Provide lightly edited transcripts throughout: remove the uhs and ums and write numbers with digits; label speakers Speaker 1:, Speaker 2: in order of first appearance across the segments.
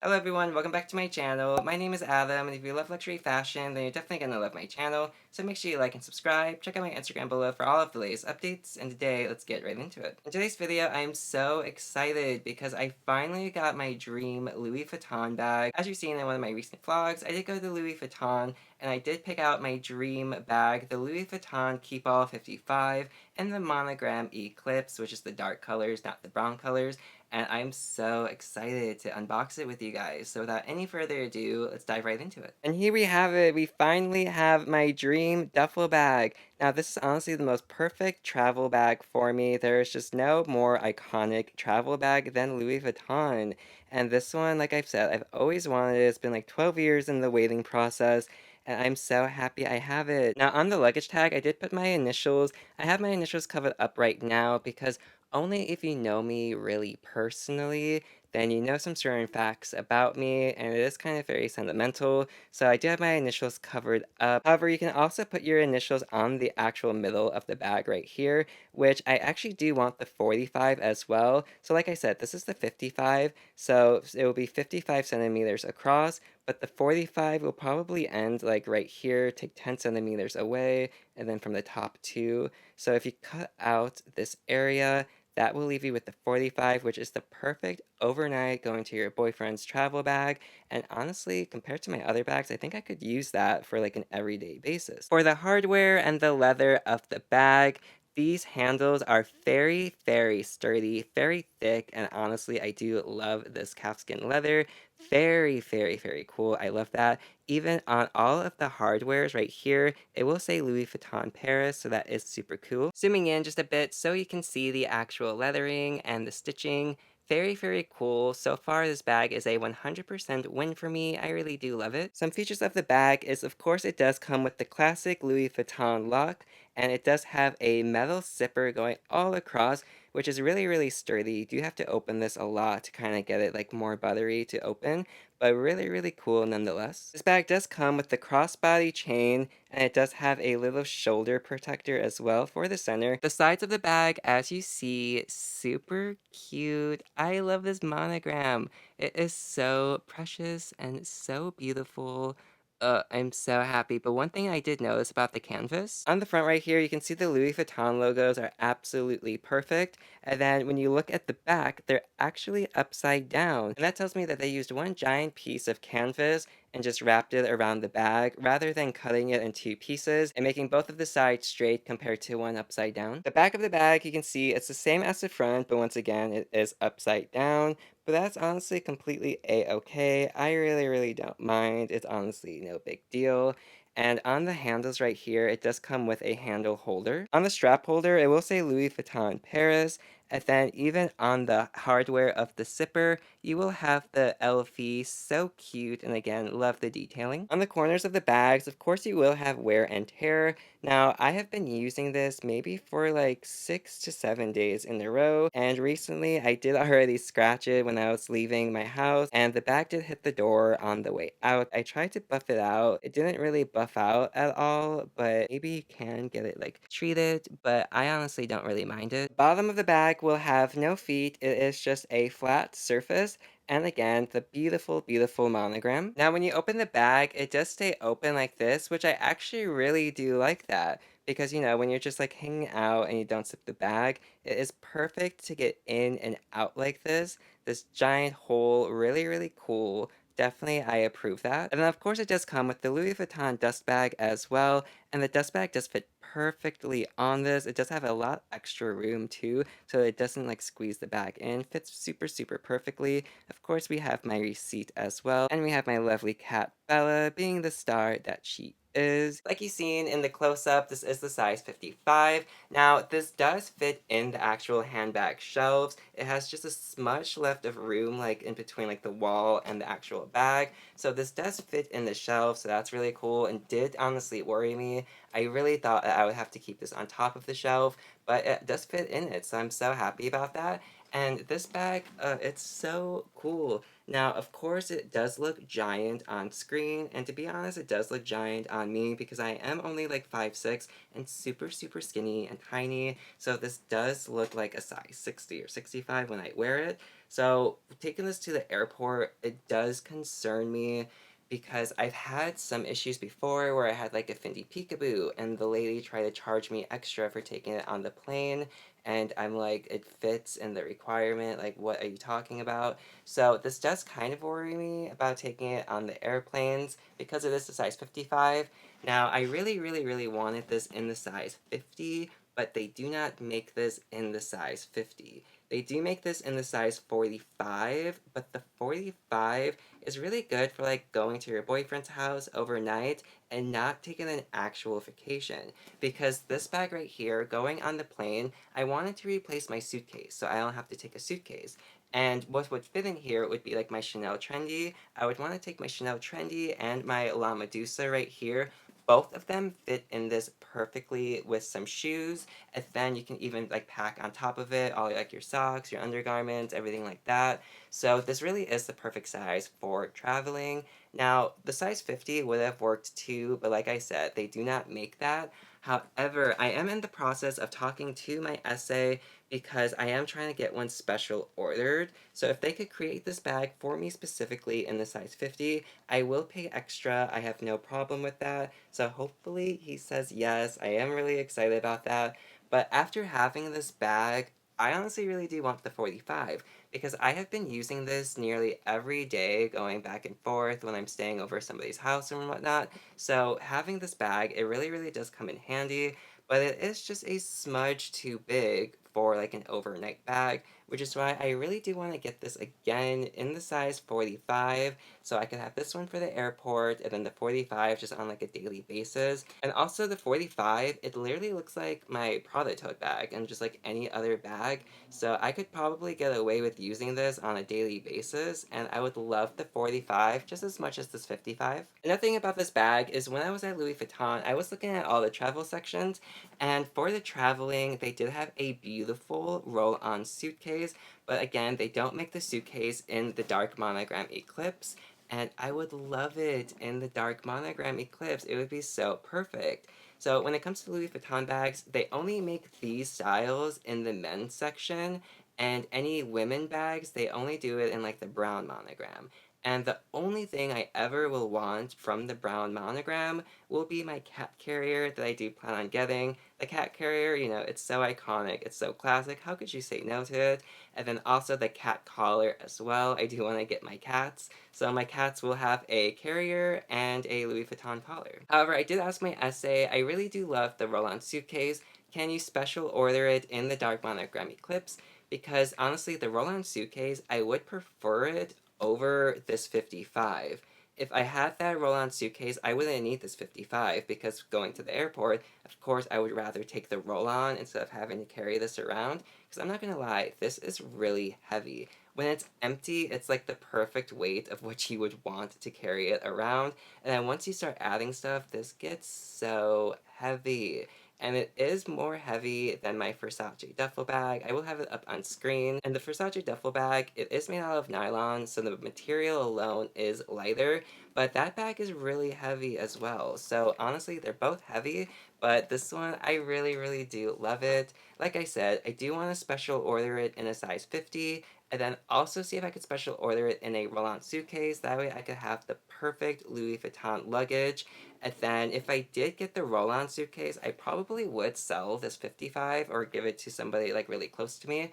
Speaker 1: Hello everyone, welcome back to my channel. My name is Adam, and if you love luxury fashion, then you're definitely gonna love my channel. So make sure you like and subscribe. Check out my Instagram below for all of the latest updates, and today, let's get right into it. In today's video, I'm so excited because I finally got my dream Louis Vuitton bag. As you've seen in one of my recent vlogs, I did go to Louis Vuitton, and I did pick out my dream bag, the Louis Vuitton KEEPALL 55, and the Monogram Eclipse, which is the dark colors, not the brown colors. And I'm so excited to unbox it with you guys. So without any further ado, let's dive right into it. And here we have it. We finally have my dream duffel bag. Now, this is honestly the most perfect travel bag for me. There's just no more iconic travel bag than Louis Vuitton. And this one, like I've said, I've always wanted it. It's been like 12 years in the waiting process. And I'm so happy I have it. Now, on the luggage tag, I did put my initials. I have my initials covered up right now because only if you know me really personally, then you know some certain facts about me, and it is kind of very sentimental, so I do have my initials covered up. However, you can also put your initials on the actual middle of the bag right here, which I actually do want the 45 as well. So like I said, this is the 55, so it will be 55 centimeters across, but the 45 will probably end like right here, take 10 centimeters away, and then from the top too. So if you cut out this area, that will leave you with the 45, which is the perfect overnight going to your boyfriend's travel bag. And honestly, compared to my other bags, I think I could use that for like an everyday basis. For the hardware and the leather of the bag, these handles are very, very sturdy, very thick, and honestly, I do love this calfskin leather. Very, very, very cool. I love that. Even on all of the hardwares right here, it will say Louis Vuitton Paris, so that is super cool. Zooming in just a bit so you can see the actual leathering and the stitching. Very, very cool. So far, this bag is a 100% win for me. I really do love it. Some features of the bag is, of course, it does come with the classic Louis Vuitton lock, and it does have a metal zipper going all across, which is really, really sturdy. You do have to open this a lot to kind of get it like more buttery to open, but really, really cool nonetheless. This bag does come with the crossbody chain, and it does have a little shoulder protector as well for the center. The sides of the bag, as you see, super cute. I love this monogram. It is so precious and so beautiful. I'm so happy. But one thing I did notice about the canvas, on the front right here, you can see the Louis Vuitton logos are absolutely perfect. And then when you look at the back, they're actually upside down. And that tells me that they used one giant piece of canvas and just wrapped it around the bag rather than cutting it in two pieces and making both of the sides straight compared to one upside down. The back of the bag, you can see it's the same as the front, but once again, it is upside down. But that's honestly completely a-okay. I really, really don't mind. It's honestly no big deal. And on the handles right here, it does come with a handle holder. On the strap holder, it will say Louis Vuitton Paris. And then even on the hardware of the zipper, you will have the LV, so cute, and again, love the detailing. On the corners of the bags, of course you will have wear and tear. Now, I have been using this maybe for like 6 to 7 days in a row, and recently I did already scratch it when I was leaving my house, and the bag did hit the door on the way out. I tried to buff it out. It didn't really buff out at all, but maybe you can get it like treated, but I honestly don't really mind it. The bottom of the bag will have no feet. It is just a flat surface, and again, the beautiful, beautiful monogram. Now, when you open the bag, it does stay open like this, which I actually really do like that. Because, you know, when you're just like hanging out and you don't zip the bag, it is perfect to get in and out like this. This giant hole, really, really cool. Definitely, I approve that. And then, of course, it does come with the Louis Vuitton dust bag as well. And the dust bag does fit perfectly on this. It does have a lot extra room too, so it doesn't like squeeze the bag in. Fits super, super perfectly. Of course, we have my receipt as well. And we have my lovely cat, Bella, being the star that she is. Like you've seen in the close-up, this is the size 55. Now, this does fit in the actual handbag shelves. It has just a smudge left of room, like in between like the wall and the actual bag. So this does fit in the shelf, so that's really cool and did honestly worry me. I really thought that I would have to keep this on top of the shelf, but it does fit in it, so I'm so happy about that. And this bag, it's so cool. Now, of course, it does look giant on screen, and to be honest, it does look giant on me because I am only like 5'6" and super, super skinny and tiny, so this does look like a size 60 or 65 when I wear it. So, taking this to the airport, it does concern me because I've had some issues before where I had like a Fendi Peekaboo and the lady tried to charge me extra for taking it on the plane, and I'm like, it fits in the requirement, like what are you talking about? So this does kind of worry me about taking it on the airplanes because it is a size 55. Now, I really, really, really wanted this in the size 50, but they do not make this in the size 50. They do make this in the size 45, but the 45 is really good for like going to your boyfriend's house overnight and not taking an actual vacation. Because this bag right here, going on the plane, I wanted to replace my suitcase so I don't have to take a suitcase. And what would fit in here would be like my Chanel Trendy. I would want to take my Chanel Trendy and my La Medusa right here. Both of them fit in this perfectly with some shoes, and then you can even like pack on top of it all like your socks, your undergarments, everything like that. So this really is the perfect size for traveling. Now, the size 50 would have worked too, but like I said, they do not make that. However, I am in the process of talking to my SA because I am trying to get one special ordered. So if they could create this bag for me specifically in the size 50, I will pay extra. I have no problem with that. So hopefully he says yes. I am really excited about that. But after having this bag, I honestly really do want the 45 because I have been using this nearly every day going back and forth when I'm staying over somebody's house and whatnot. So having this bag, it really, really does come in handy, but it is just a smudge too big for like an overnight bag, which is why I really do want to get this again in the size 45, so I could have this one for the airport and then the 45 just on like a daily basis. And also the 45, it literally looks like my Prada tote bag and just like any other bag, so I could probably get away with using this on a daily basis, and I would love the 45 just as much as this 55. Another thing about this bag is when I was at Louis Vuitton, I was looking at all the travel sections, and for the traveling, they did have a beautiful roll-on suitcase, but again, they don't make the suitcase in the dark monogram Eclipse, and I would love it in the dark monogram Eclipse. It would be so perfect. So when it comes to Louis Vuitton bags, they only make these styles in the men's section, and any women bags, they only do it in like the brown monogram. And the only thing I ever will want from the brown monogram will be my cat carrier that I do plan on getting. The cat carrier, you know, it's so iconic, it's so classic, how could you say no to it? And then also the cat collar as well. I do want to get my cats, so my cats will have a carrier and a Louis Vuitton collar. However, I did ask my SA, I really do love the roll-on suitcase. Can you special order it in the dark monogram Eclipse? Because honestly, the roll-on suitcase, I would prefer it over this 55. If I had that roll-on suitcase, I wouldn't need this 55 because going to the airport, of course, I would rather take the roll-on instead of having to carry this around. Because I'm not gonna lie, this is really heavy. When it's empty, it's like the perfect weight of what you would want to carry it around. And then once you start adding stuff, this gets so heavy. And it is more heavy than my Versace duffel bag. I will have it up on screen. And the Versace duffel bag, it is made out of nylon, so the material alone is lighter, but that bag is really heavy as well. So honestly, they're both heavy, but this one, I really, really do love it. Like I said, I do want to special order it in a size 50, and then also see if I could special order it in a roll-on suitcase. That way I could have the perfect Louis Vuitton luggage. And then if I did get the roll-on suitcase, I probably would sell this 55 or give it to somebody like really close to me.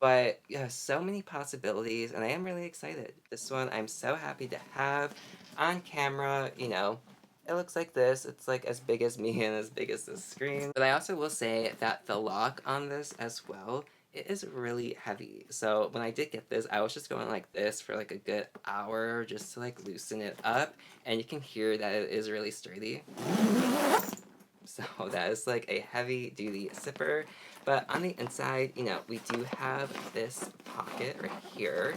Speaker 1: But yeah, so many possibilities, and I am really excited. This one I'm so happy to have on camera, you know. It looks like this. It's like as big as me and as big as this screen. But I also will say that the lock on this as well, it is really heavy. So when I did get this, I was just going like this for like a good hour just to like loosen it up. And you can hear that it is really sturdy. So that is like a heavy duty zipper. But on the inside, you know, we do have this pocket right here.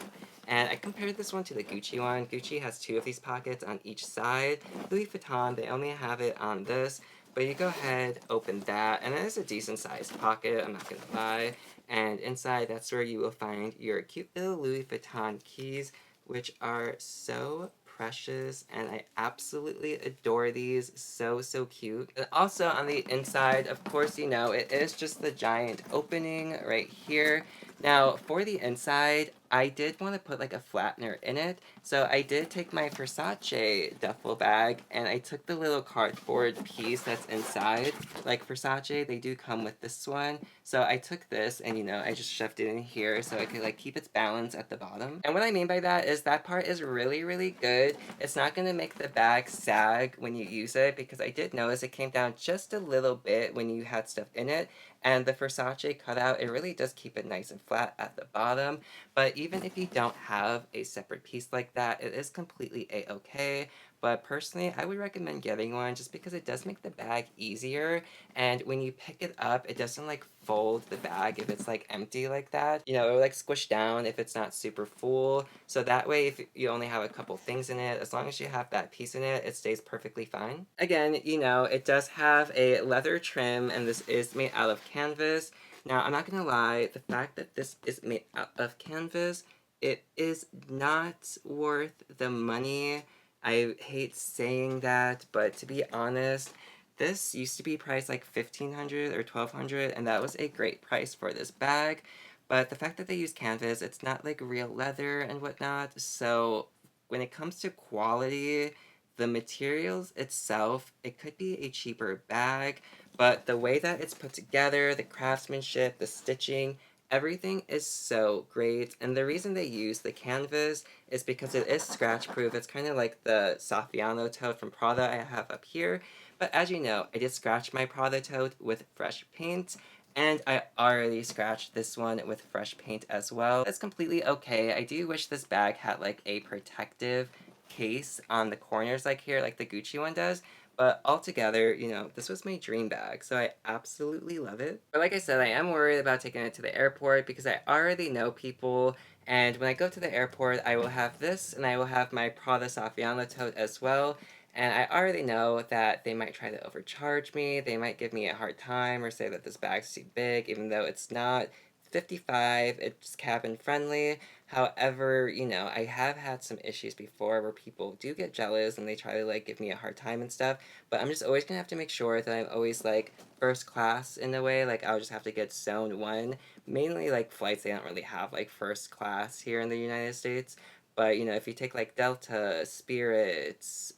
Speaker 1: And I compared this one to the Gucci one. Gucci has two of these pockets on each side. Louis Vuitton, they only have it on this. But you go ahead, open that, and it is a decent sized pocket, I'm not gonna lie. And inside, that's where you will find your cute little Louis Vuitton keys. which are so precious, and I absolutely adore these. So, so cute. And also on the inside, of course, you know, it is just the giant opening right here. Now, for the inside, I did want to put like a flattener in it, so I did take my Versace duffel bag, and I took the little cardboard piece that's inside. Like Versace, they do come with this one, so I took this and, you know, I just shoved it in here so it could like keep its balance at the bottom. And what I mean by that is that part is really, really good. It's not going to make the bag sag when you use it, because I did notice it came down just a little bit when you had stuff in it. And the Versace cutout, it really does keep it nice and flat at the bottom. But even if you don't have a separate piece like that, it is completely a-okay. But personally, I would recommend getting one just because it does make the bag easier, and when you pick it up, it doesn't like fold the bag if it's like empty like that. You know, it will like squish down if it's not super full. So that way, if you only have a couple things in it, as long as you have that piece in it, it stays perfectly fine. Again, you know, it does have a leather trim, and this is made out of canvas. Now, I'm not gonna lie, the fact that this is made out of canvas, it is not worth the money. I hate saying that, but to be honest, this used to be priced like $1,500 or $1,200, and that was a great price for this bag. But the fact that they use canvas, it's not like real leather and whatnot, so when it comes to quality, the materials itself, it could be a cheaper bag, but the way that it's put together, the craftsmanship, the stitching, everything is so great. And the reason they use the canvas is because it is scratch proof. It's kind of like the Saffiano Tote from Prada I have up here. But as you know, I did scratch my Prada Tote with fresh paint, and I already scratched this one with fresh paint as well. That's completely okay. I do wish this bag had like a protective case on the corners like here, like the Gucci one does. But altogether, you know, this was my dream bag, so I absolutely love it. But like I said, I am worried about taking it to the airport because I already know people, and when I go to the airport, I will have this, and I will have my Prada Saffiano Tote as well. And I already know that they might try to overcharge me, they might give me a hard time or say that this bag's too big, even though it's not. 55, it's cabin friendly. However, you know, I have had some issues before where people do get jealous and they try to like give me a hard time and stuff, but I'm just always gonna have to make sure that I'm always like first class in a way. Like I'll just have to get zone one. Mainly like flights, they don't really have like first class here in the United States. But you know, if you take like Delta, Spirits,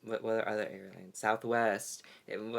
Speaker 1: what are other airlines? Southwest,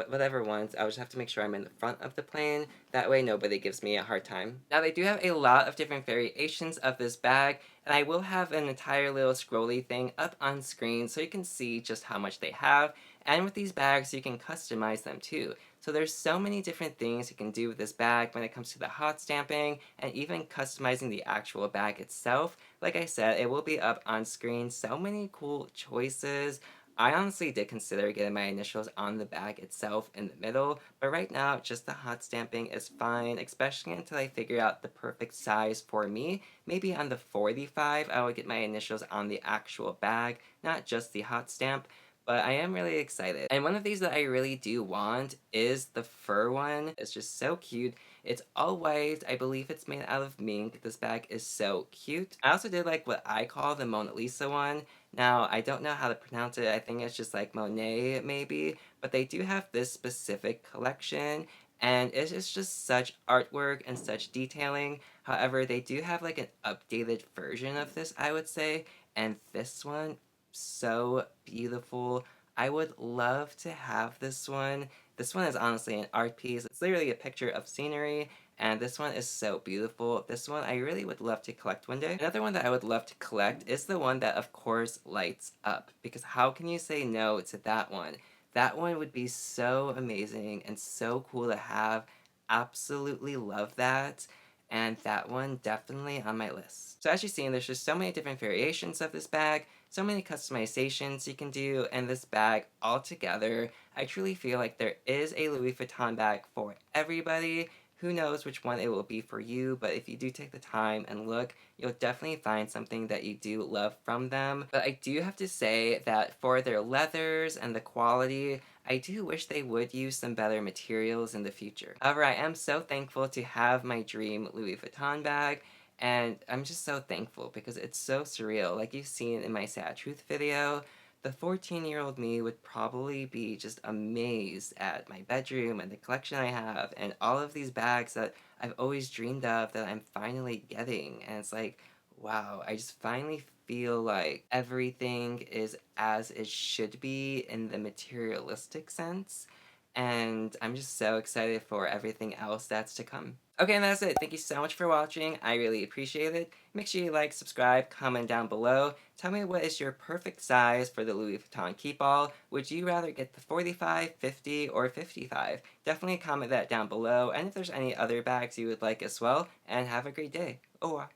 Speaker 1: whatever ones, I'll just have to make sure I'm in the front of the plane. That way nobody gives me a hard time. Now they do have a lot of different variations of this bag, and I will have an entire little scrolly thing up on screen so you can see just how much they have. And with these bags, you can customize them too. So there's so many different things you can do with this bag when it comes to the hot stamping and even customizing the actual bag itself. Like I said, it will be up on screen. So many cool choices. I honestly did consider getting my initials on the bag itself in the middle, but right now just the hot stamping is fine, especially until I figure out the perfect size for me. Maybe on the 45, I will get my initials on the actual bag, not just the hot stamp. But I am really excited. And one of these that I really do want is the fur one. It's just so cute. It's all white. I believe it's made out of mink. This bag is so cute. I also did like what I call the Mona Lisa one. Now, I don't know how to pronounce it. I think it's just like Monet, maybe. But they do have this specific collection, and it is just such artwork and such detailing. However, they do have like an updated version of this, I would say. And this one, so beautiful. I would love to have this one. This one is honestly an art piece. It's literally a picture of scenery, and this one is so beautiful. This one I really would love to collect one day. Another one that I would love to collect is the one that of course lights up, because how can you say no to that one? That one would be so amazing and so cool to have. Absolutely love that. And that one definitely on my list. So as you've seen, there's just so many different variations of this bag, so many customizations you can do, and this bag altogether, I truly feel like there is a Louis Vuitton bag for everybody. Who knows which one it will be for you, but if you do take the time and look, you'll definitely find something that you do love from them. But I do have to say that for their leathers and the quality, I do wish they would use some better materials in the future. However, I am so thankful to have my dream Louis Vuitton bag, And I'm just so thankful because it's so surreal. Like you've seen in my Sad Truth video, the 14-year-old me would probably be just amazed at my bedroom and the collection I have and all of these bags that I've always dreamed of that I'm finally getting. And it's like, wow, I just finally feel like everything is as it should be in the materialistic sense. And I'm just so excited for everything else that's to come. Okay, and that's it. Thank you so much for watching. I really appreciate it. Make sure you like, subscribe, comment down below. Tell me what is your perfect size for the Louis Vuitton Keepall. Would you rather get the 45, 50, or 55? Definitely comment that down below, and if there's any other bags you would like as well, and have a great day. Au revoir.